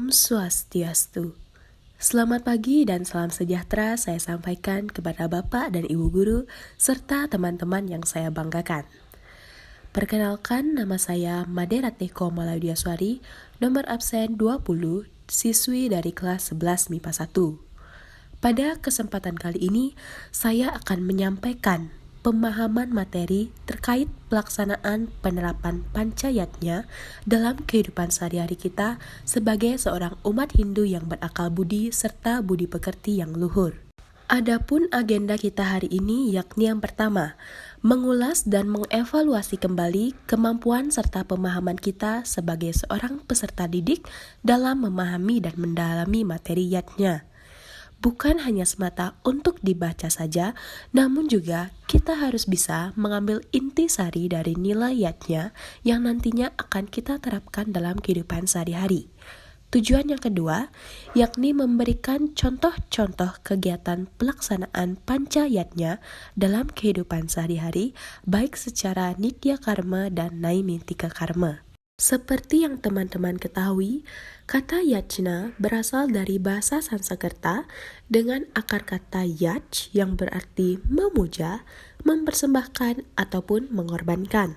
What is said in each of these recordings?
Om Swastiastu. Selamat pagi dan salam sejahtera saya sampaikan kepada Bapak dan Ibu Guru serta teman-teman yang saya banggakan. Perkenalkan, nama saya Made Ratih Komalaudiyaswari, nomor absen 20, siswi dari kelas 11 MIPA 1. Pada kesempatan kali ini, saya akan menyampaikan pemahaman materi terkait pelaksanaan penerapan Pancayatnya dalam kehidupan sehari-hari kita sebagai seorang umat Hindu yang berakal budi serta budi pekerti yang luhur. Adapun agenda kita hari ini yakni yang pertama, mengulas dan mengevaluasi kembali kemampuan serta pemahaman kita sebagai seorang peserta didik dalam memahami dan mendalami materi yatnya. Bukan hanya semata untuk dibaca saja, namun juga kita harus bisa mengambil intisari dari nilai yatnya yang nantinya akan kita terapkan dalam kehidupan sehari-hari. Tujuan yang kedua, yakni memberikan contoh-contoh kegiatan pelaksanaan Pancayatnya dalam kehidupan sehari-hari, baik secara nitya karma dan naimintika karma. Seperti yang teman-teman ketahui, kata yajna berasal dari bahasa Sanskerta dengan akar kata yaj yang berarti memuja, mempersembahkan, ataupun mengorbankan.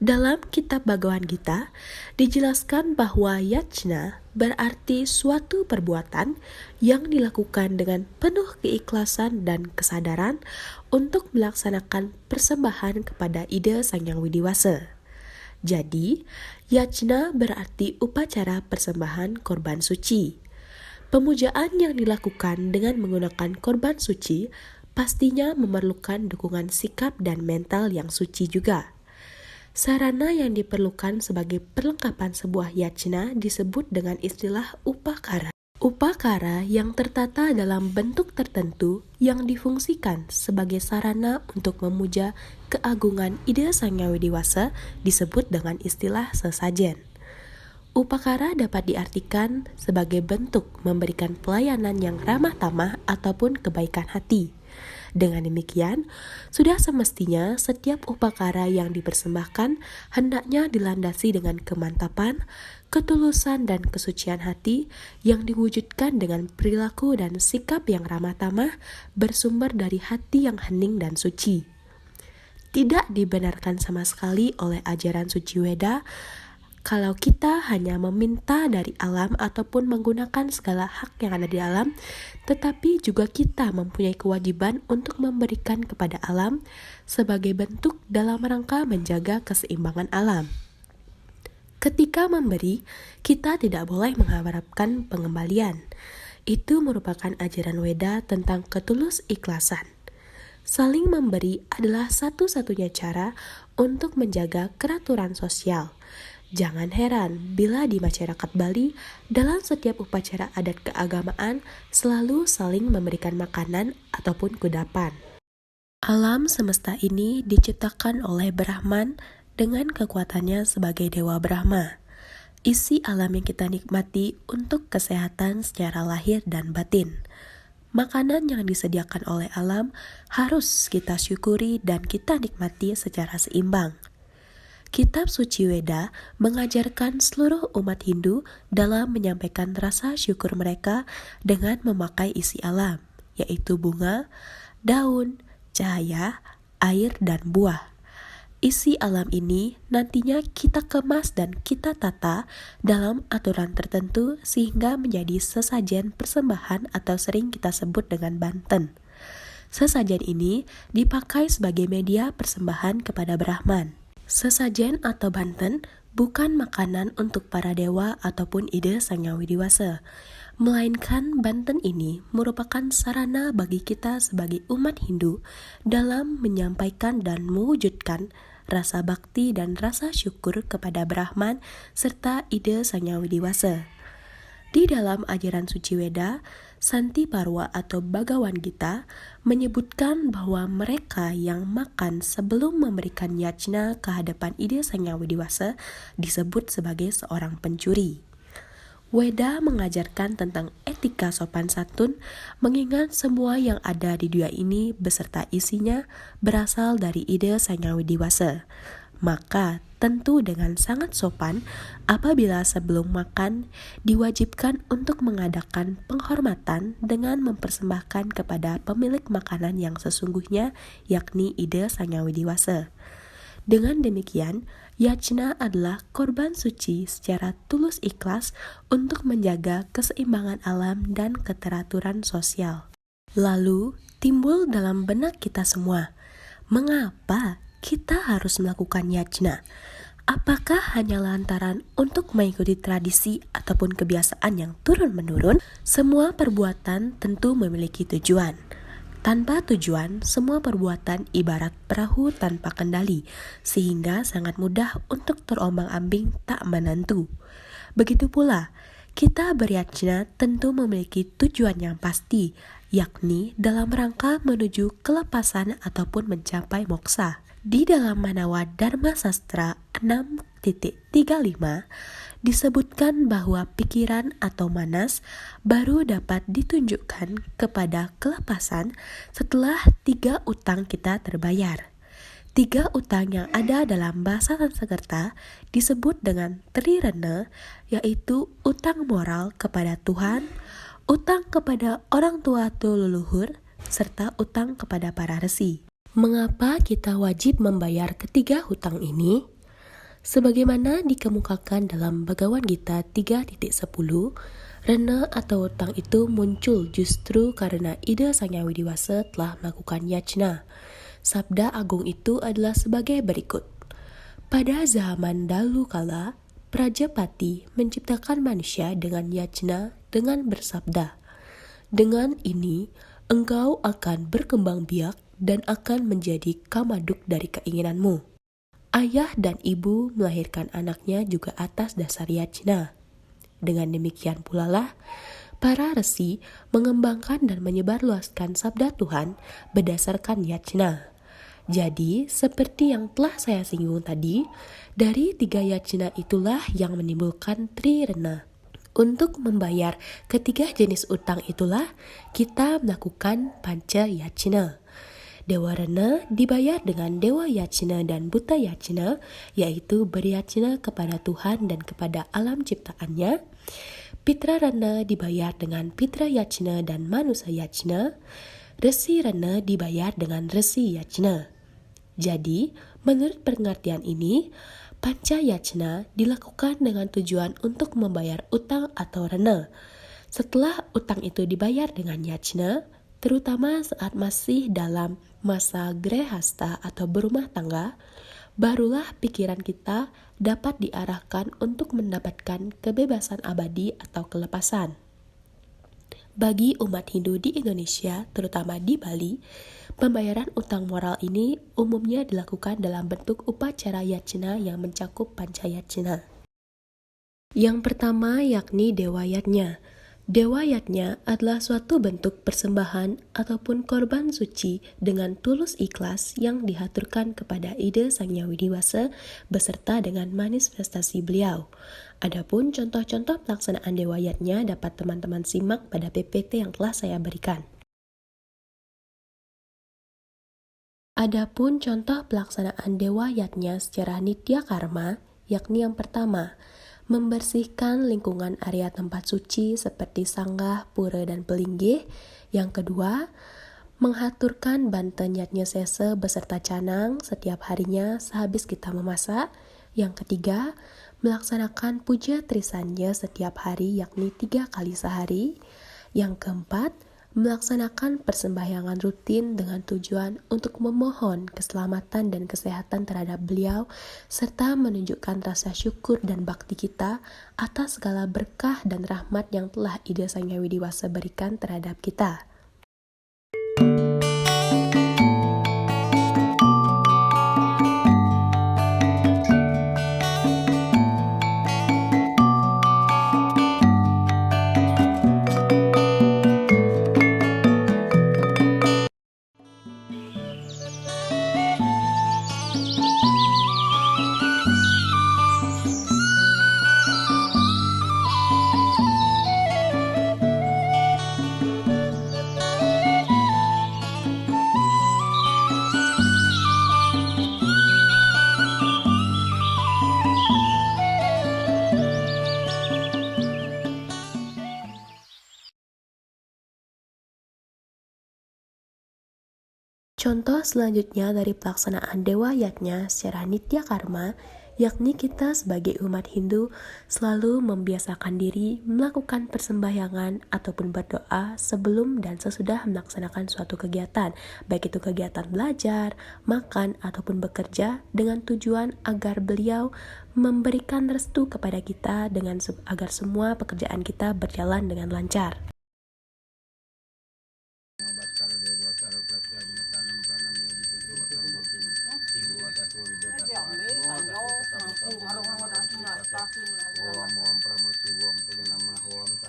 Dalam kitab Bhagavad Gita, dijelaskan bahwa yajna berarti suatu perbuatan yang dilakukan dengan penuh keikhlasan dan kesadaran untuk melaksanakan persembahan kepada ide Sang Yang Widiwasa. Jadi, yajna berarti upacara persembahan korban suci. Pemujaan yang dilakukan dengan menggunakan korban suci pastinya memerlukan dukungan sikap dan mental yang suci juga. Sarana yang diperlukan sebagai perlengkapan sebuah yajna disebut dengan istilah upakara. Upakara yang tertata dalam bentuk tertentu yang difungsikan sebagai sarana untuk memuja keagungan ide Sang Yang Widiwasa disebut dengan istilah sesajen. Upakara dapat diartikan sebagai bentuk memberikan pelayanan yang ramah tamah ataupun kebaikan hati. Dengan demikian, sudah semestinya setiap upakara yang dipersembahkan hendaknya dilandasi dengan kemantapan, ketulusan dan kesucian hati yang diwujudkan dengan perilaku dan sikap yang ramah tamah bersumber dari hati yang hening dan suci. Tidak dibenarkan sama sekali oleh ajaran suci Weda kalau kita hanya meminta dari alam ataupun menggunakan segala hak yang ada di alam, tetapi juga kita mempunyai kewajiban untuk memberikan kepada alam sebagai bentuk dalam rangka menjaga keseimbangan alam. Ketika memberi, kita tidak boleh mengharapkan pengembalian. Itu merupakan ajaran Weda tentang ketulus ikhlasan. Saling memberi adalah satu-satunya cara untuk menjaga keraturan sosial. Jangan heran bila di masyarakat Bali, dalam setiap upacara adat keagamaan selalu saling memberikan makanan ataupun kudapan. Alam semesta ini diciptakan oleh Brahman dengan kekuatannya sebagai Dewa Brahma. Isi alam yang kita nikmati untuk kesehatan secara lahir dan batin. Makanan yang disediakan oleh alam harus kita syukuri dan kita nikmati secara seimbang. Kitab Suci Weda mengajarkan seluruh umat Hindu dalam menyampaikan rasa syukur mereka dengan memakai isi alam, yaitu bunga, daun, cahaya, air, dan buah. Isi alam ini nantinya kita kemas dan kita tata dalam aturan tertentu sehingga menjadi sesajen persembahan atau sering kita sebut dengan banten. Sesajen ini dipakai sebagai media persembahan kepada Brahman. Sesajen atau banten bukan makanan untuk para dewa ataupun ide Sang Yang Widiwasa, melainkan banten ini merupakan sarana bagi kita sebagai umat Hindu dalam menyampaikan dan mewujudkan rasa bakti dan rasa syukur kepada Brahman serta ide Sang Yang Widiwasa. Di dalam ajaran suci Weda, Santi Parwa atau Bhagavad Gita menyebutkan bahwa mereka yang makan sebelum memberikan yajna ke hadapan ide Sang Yang Widiwasa disebut sebagai seorang pencuri. Weda mengajarkan tentang etika sopan santun, mengingat semua yang ada di dunia ini beserta isinya berasal dari ide Sang Yang Widiwasa. Maka tentu dengan sangat sopan apabila sebelum makan diwajibkan untuk mengadakan penghormatan dengan mempersembahkan kepada pemilik makanan yang sesungguhnya, yakni Ida Sang Yang Widiwasa. Dengan demikian, yajna adalah korban suci secara tulus ikhlas untuk menjaga keseimbangan alam dan keteraturan sosial. Lalu timbul dalam benak kita semua, mengapa kita harus melakukan yajna? Apakah hanya lantaran untuk mengikuti tradisi ataupun kebiasaan yang turun-menurun? Semua perbuatan tentu memiliki tujuan. Tanpa tujuan, semua perbuatan ibarat perahu tanpa kendali, sehingga sangat mudah untuk terombang-ambing tak menentu. Begitu pula, kita beryajna tentu memiliki tujuan yang pasti, yakni dalam rangka menuju kelepasan ataupun mencapai moksa. Di dalam Manawa Dharma Sastra 6.35 disebutkan bahwa pikiran atau manas baru dapat ditunjukkan kepada kelepasan setelah 3 utang kita terbayar. 3 utang yang ada dalam bahasa Sanskerta disebut dengan trirena, yaitu utang moral kepada Tuhan, utang kepada orang tua atau leluhur, serta utang kepada para resi. Mengapa kita wajib membayar ketiga hutang ini? Sebagaimana dikemukakan dalam Bhagavad Gita 3.10, rena atau hutang itu muncul justru karena Ida Sang Yang Widiwasa telah melakukan yajna. Sabda agung itu adalah sebagai berikut. Pada zaman dahulu kala, Prajapati menciptakan manusia dengan yajna dengan bersabda, "Dengan ini, engkau akan berkembang biak dan akan menjadi kamaduk dari keinginanmu." Ayah dan ibu melahirkan anaknya juga atas dasar yajna. Dengan demikian pula lah, para resi mengembangkan dan menyebarluaskan sabda Tuhan berdasarkan yajna. Jadi, seperti yang telah saya singgung tadi, dari 3 yajna itulah yang menimbulkan trirena. Untuk membayar ketiga jenis utang itulah kita melakukan panca yajna. Dewa Rena dibayar dengan Dewa Yajna dan Buta Yajna, yaitu beryajna kepada Tuhan dan kepada alam ciptaannya. Pitra Rena dibayar dengan Pitra Yajna dan Manusa Yajna. Resi Rena dibayar dengan Resi Yajna. Jadi, menurut pengertian ini, panca yajna dilakukan dengan tujuan untuk membayar utang atau rena. Setelah utang itu dibayar dengan yajna, terutama saat masih dalam masa grehasta atau berumah tangga, barulah pikiran kita dapat diarahkan untuk mendapatkan kebebasan abadi atau kelepasan. Bagi umat Hindu di Indonesia, terutama di Bali, pembayaran utang moral ini umumnya dilakukan dalam bentuk upacara yajna yang mencakup panca yajna. Yang pertama yakni Dewa Yajna. Dewa Yajna adalah suatu bentuk persembahan ataupun korban suci dengan tulus ikhlas yang dihaturkan kepada Ida Sang Yang Widiwasa beserta dengan manifestasi beliau. Adapun contoh-contoh pelaksanaan Dewa Yajna dapat teman-teman simak pada PPT yang telah saya berikan. Adapun contoh pelaksanaan Dewa Yajna secara nitya karma, yakni yang pertama, membersihkan lingkungan area tempat suci seperti sanggah, pura, dan pelinggih. Yang kedua, menghaturkan banten yatnya sese beserta canang setiap harinya sehabis kita memasak. Yang ketiga, melaksanakan puja trisanya setiap hari yakni 3 kali sehari. Yang keempat, melaksanakan persembahyangan rutin dengan tujuan untuk memohon keselamatan dan kesehatan terhadap beliau, serta menunjukkan rasa syukur dan bakti kita atas segala berkah dan rahmat yang telah Ida Sang Yang Widiwasa berikan terhadap kita. Contoh selanjutnya dari pelaksanaan Dewa Yajna secara nitya karma, yakni kita sebagai umat Hindu selalu membiasakan diri melakukan persembahyangan ataupun berdoa sebelum dan sesudah melaksanakan suatu kegiatan, baik itu kegiatan belajar, makan, ataupun bekerja dengan tujuan agar beliau memberikan restu kepada kita agar semua pekerjaan kita berjalan dengan lancar.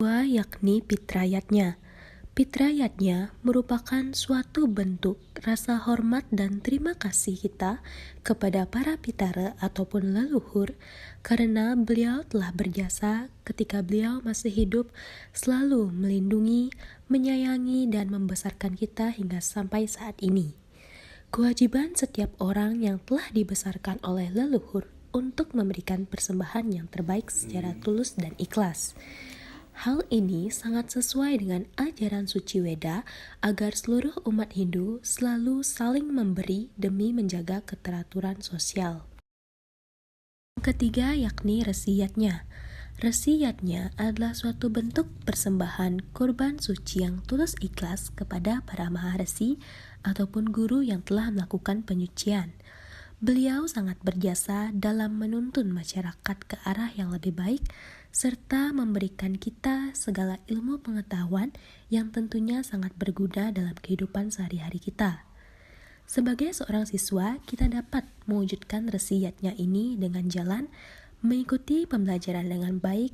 Kedua yakni Pitrayatnya. Pitrayatnya merupakan suatu bentuk rasa hormat dan terima kasih kita kepada para pitara ataupun leluhur karena beliau telah berjasa ketika beliau masih hidup selalu melindungi, menyayangi, dan membesarkan kita hingga sampai saat ini. Kewajiban setiap orang yang telah dibesarkan oleh leluhur untuk memberikan persembahan yang terbaik secara tulus dan ikhlas. Hal ini sangat sesuai dengan ajaran suci Weda agar seluruh umat Hindu selalu saling memberi demi menjaga keteraturan sosial. Ketiga yakni Resiyatnya. Resiyatnya adalah suatu bentuk persembahan kurban suci yang tulus ikhlas kepada para maharesi ataupun guru yang telah melakukan penyucian. Beliau sangat berjasa dalam menuntun masyarakat ke arah yang lebih baik serta memberikan kita segala ilmu pengetahuan yang tentunya sangat berguna dalam kehidupan sehari-hari kita. Sebagai seorang siswa, kita dapat mewujudkan resiyatnya ini dengan jalan mengikuti pembelajaran dengan baik,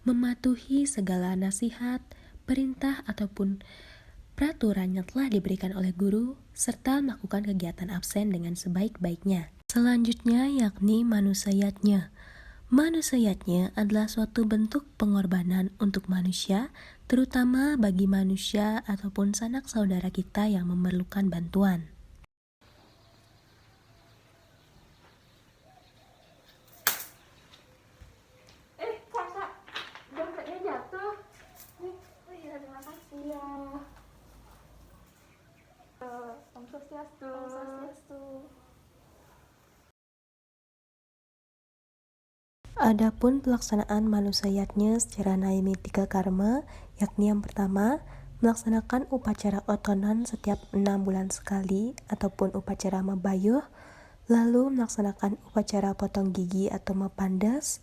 mematuhi segala nasihat, perintah ataupun peraturan yang telah diberikan oleh guru, serta melakukan kegiatan absen dengan sebaik-baiknya. Selanjutnya yakni Manusayatnya. Manusayatnya adalah suatu bentuk pengorbanan untuk manusia, terutama bagi manusia ataupun sanak saudara kita yang memerlukan bantuan. Kakak, dompetnya jatuh. Oh iya, terima kasih ya. Om Swastiastu. Om Swastiastu. Adapun pelaksanaan Manusayatnya secara Naimitika Karma, yakni yang pertama, melaksanakan upacara otonan setiap 6 bulan sekali ataupun upacara mebayuh, lalu melaksanakan upacara potong gigi atau mepandas,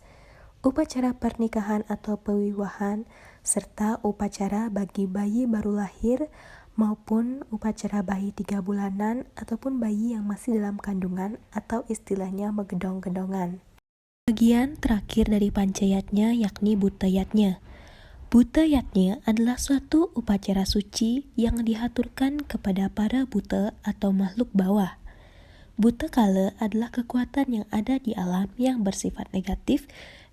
upacara pernikahan atau pewiwahan, serta upacara bagi bayi baru lahir maupun upacara bayi 3 bulanan ataupun bayi yang masih dalam kandungan atau istilahnya megedong-gedongan. Bagian terakhir dari Pancayatnya yakni Butayatnya. Butayatnya adalah suatu upacara suci yang dihaturkan kepada para buta atau makhluk bawah. Buta kala adalah kekuatan yang ada di alam yang bersifat negatif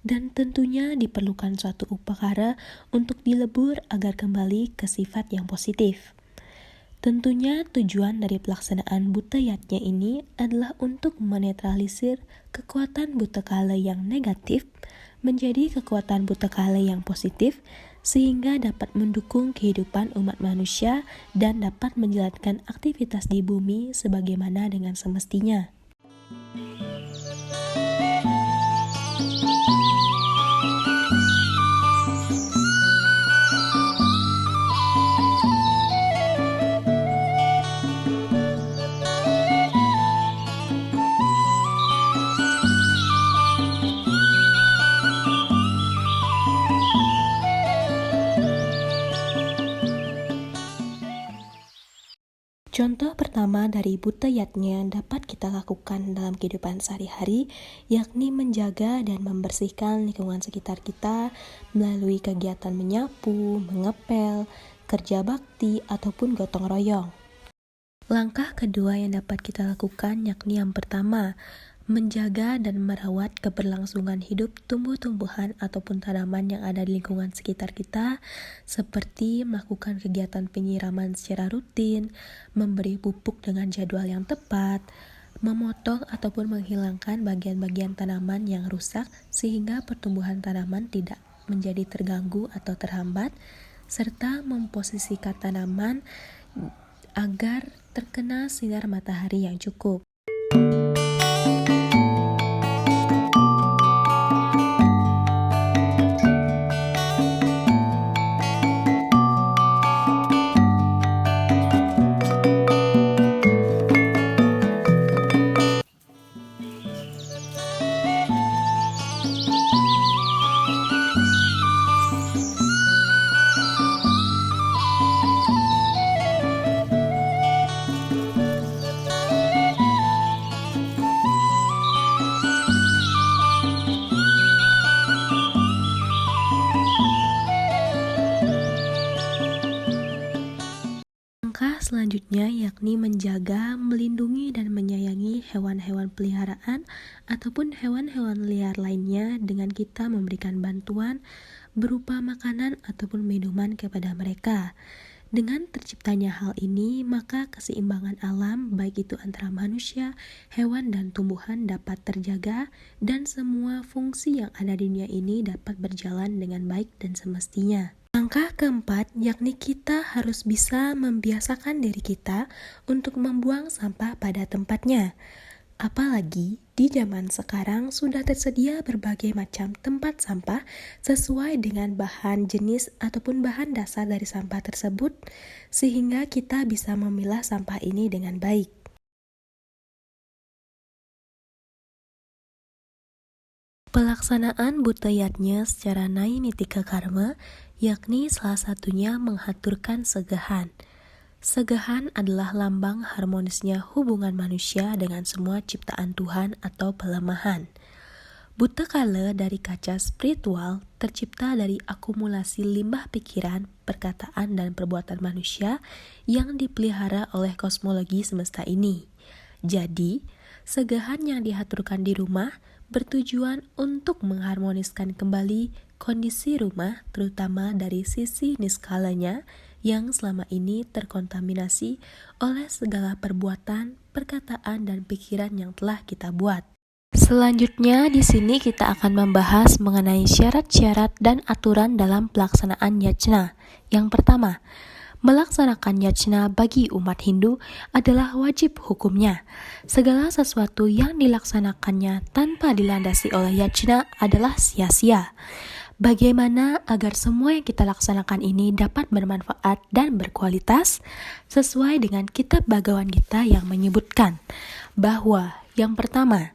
dan tentunya diperlukan suatu upakara untuk dilebur agar kembali ke sifat yang positif. Tentunya tujuan dari pelaksanaan Butayatnya ini adalah untuk menetralisir kekuatan buta kala yang negatif menjadi kekuatan buta kala yang positif sehingga dapat mendukung kehidupan umat manusia dan dapat menjalankan aktivitas di bumi sebagaimana dengan semestinya. Contoh pertama dari Butayatnya dapat kita lakukan dalam kehidupan sehari-hari, yakni menjaga dan membersihkan lingkungan sekitar kita melalui kegiatan menyapu, mengepel, kerja bakti, ataupun gotong royong. Langkah kedua yang dapat kita lakukan yakni yang pertama, menjaga dan merawat keberlangsungan hidup tumbuh-tumbuhan ataupun tanaman yang ada di lingkungan sekitar kita, seperti melakukan kegiatan penyiraman secara rutin, memberi pupuk dengan jadwal yang tepat, memotong ataupun menghilangkan bagian-bagian tanaman yang rusak sehingga pertumbuhan tanaman tidak menjadi terganggu atau terhambat, serta memposisikan tanaman agar terkena sinar matahari yang cukup. Langkah selanjutnya yakni menjaga, melindungi, dan menyayangi hewan-hewan peliharaan ataupun hewan-hewan liar lainnya dengan kita memberikan bantuan berupa makanan ataupun minuman kepada mereka. Dengan terciptanya hal ini, maka keseimbangan alam baik itu antara manusia, hewan, dan tumbuhan dapat terjaga dan semua fungsi yang ada di dunia ini dapat berjalan dengan baik dan semestinya. Langkah keempat, yakni kita harus bisa membiasakan diri kita untuk membuang sampah pada tempatnya. Apalagi di zaman sekarang sudah tersedia berbagai macam tempat sampah sesuai dengan bahan jenis ataupun bahan dasar dari sampah tersebut, sehingga kita bisa memilah sampah ini dengan baik. Pelaksanaan Buddha Yatnya secara Naimitika Karma, yakni salah satunya menghaturkan segahan. Segahan adalah lambang harmonisnya hubungan manusia dengan semua ciptaan Tuhan atau pelemahan. Buta kala dari kaca spiritual tercipta dari akumulasi limbah pikiran, perkataan, dan perbuatan manusia yang dipelihara oleh kosmologi semesta ini. Jadi, segahan yang dihaturkan di rumah bertujuan untuk mengharmoniskan kembali kondisi rumah, terutama dari sisi niskalanya yang selama ini terkontaminasi oleh segala perbuatan, perkataan, dan pikiran yang telah kita buat. Selanjutnya di sini kita akan membahas mengenai syarat-syarat dan aturan dalam pelaksanaan yajna. Yang pertama, melaksanakan yajna bagi umat Hindu adalah wajib hukumnya. Segala sesuatu yang dilaksanakannya tanpa dilandasi oleh yajna adalah sia-sia. Bagaimana agar semua yang kita laksanakan ini dapat bermanfaat dan berkualitas? Sesuai dengan kitab Bhagavad Gita yang menyebutkan bahwa yang pertama,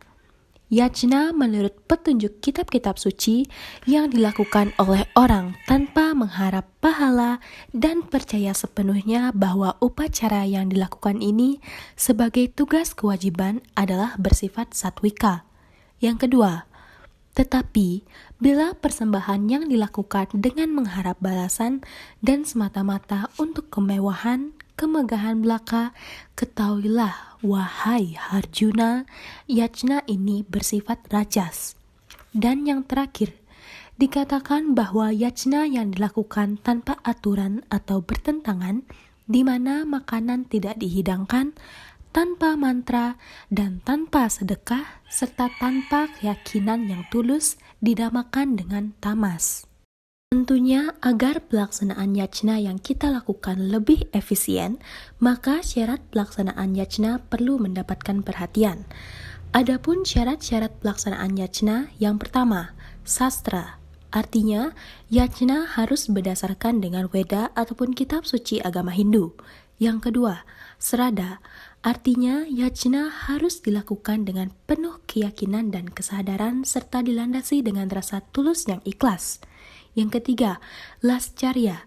yajna menurut petunjuk kitab-kitab suci yang dilakukan oleh orang tanpa mengharap pahala dan percaya sepenuhnya bahwa upacara yang dilakukan ini sebagai tugas kewajiban adalah bersifat satwika. Yang kedua, tetapi bila persembahan yang dilakukan dengan mengharap balasan dan semata-mata untuk kemewahan, kemegahan belaka, ketahuilah wahai Arjuna, yajna ini bersifat rajas. Dan yang terakhir, dikatakan bahwa yajna yang dilakukan tanpa aturan atau bertentangan, di mana makanan tidak dihidangkan, tanpa mantra, dan tanpa sedekah, serta tanpa keyakinan yang tulus, dinamakan dengan tamas. Tentunya agar pelaksanaan yajna yang kita lakukan lebih efisien, maka syarat pelaksanaan yajna perlu mendapatkan perhatian. Adapun syarat-syarat pelaksanaan yajna, yang pertama, sastra. Artinya, yajna harus berdasarkan dengan Weda ataupun kitab suci agama Hindu. Yang kedua, srada. Artinya, yajna harus dilakukan dengan penuh keyakinan dan kesadaran serta dilandasi dengan rasa tulus yang ikhlas. Yang ketiga, lascarya.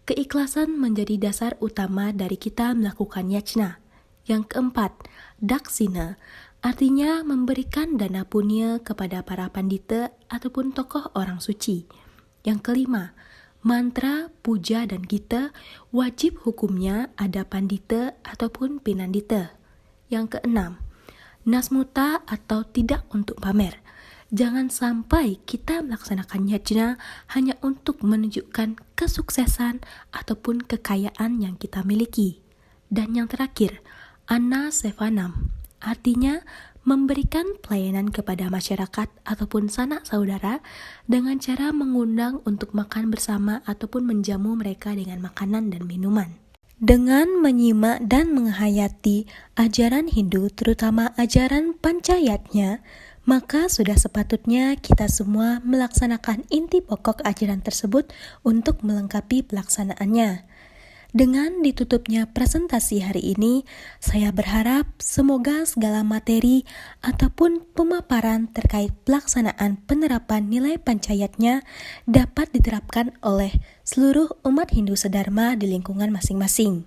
Keikhlasan menjadi dasar utama dari kita melakukan yajna. Yang keempat, daksina. Artinya memberikan dana punya kepada para pandita ataupun tokoh orang suci. Yang kelima, mantra, puja, dan gita wajib hukumnya ada pandita ataupun pinandita. Yang keenam, nasmuta atau tidak untuk pamer. Jangan sampai kita melaksanakan yajna hanya untuk menunjukkan kesuksesan ataupun kekayaan yang kita miliki. Dan yang terakhir, anna sevanam. Artinya memberikan pelayanan kepada masyarakat ataupun sanak saudara dengan cara mengundang untuk makan bersama ataupun menjamu mereka dengan makanan dan minuman. Dengan menyimak dan menghayati ajaran Hindu, terutama ajaran Panchayatnya, maka sudah sepatutnya kita semua melaksanakan inti pokok ajaran tersebut untuk melengkapi pelaksanaannya. Dengan ditutupnya presentasi hari ini, saya berharap semoga segala materi ataupun pemaparan terkait pelaksanaan penerapan nilai Panchayatnya dapat diterapkan oleh seluruh umat Hindu sedharma di lingkungan masing-masing.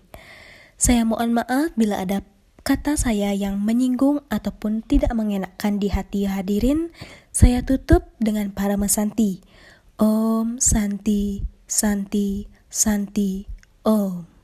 Saya mohon maaf bila ada kata saya yang menyinggung ataupun tidak mengenakkan di hati hadirin. Saya tutup dengan Parama Santi. Om Santi, Santi, Santi, Om.